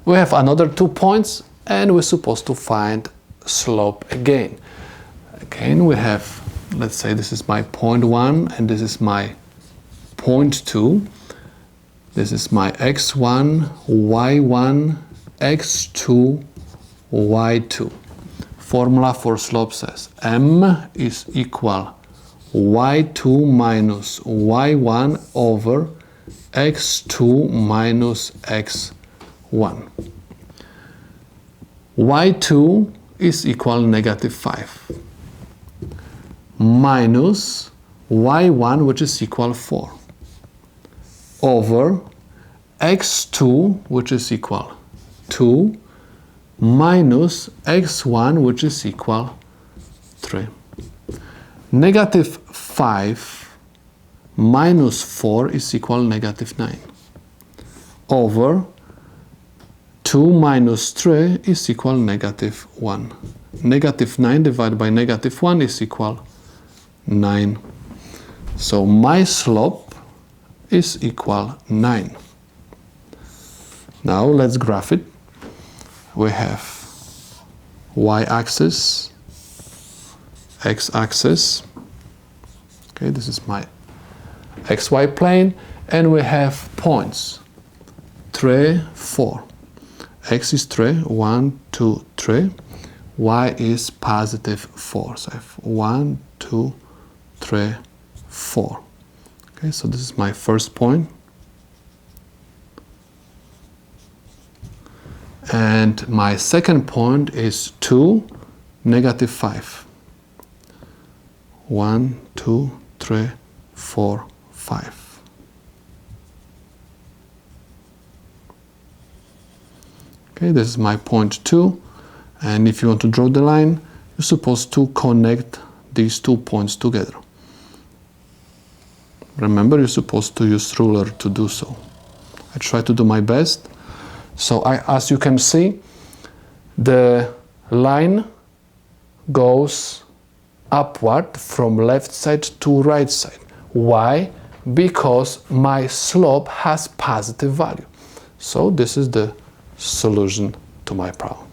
We have another 2 points and we're supposed to find slope again. Again, we have, let's say this is my point 1 and this is my point 2. This is my x1, y1, x2, y2. Formula for slope says m is equal y2 minus y1 over x2 minus x1. y2 is equal negative 5 minus y1, which is equal 4, over x2, which is equal 2, minus x1, which is equal 3. Negative 5 minus 4 is equal negative 9, over 2 minus 3 is equal negative 1. Negative 9 divided by negative 1 is equal 9. So my slope is equal 9. Now let's graph it. We have y-axis, x-axis. Okay, this is my xy plane, and we have points 3, 4. X is 3, 1, 2, 3. Y is positive 4. So I have 1, 2, 3, 4. Okay, so this is my first point. And my second point is 2, negative 5. 1, 2, 3, 4, 5. Okay, this is my point 2. And if you want to draw the line, you're supposed to connect these 2 points together. Remember, you're supposed to use ruler to do so. I try to do my best. So as you can see, the line goes upward from left side to right side. Why? Because my slope has positive value. So this is the solution to my problem.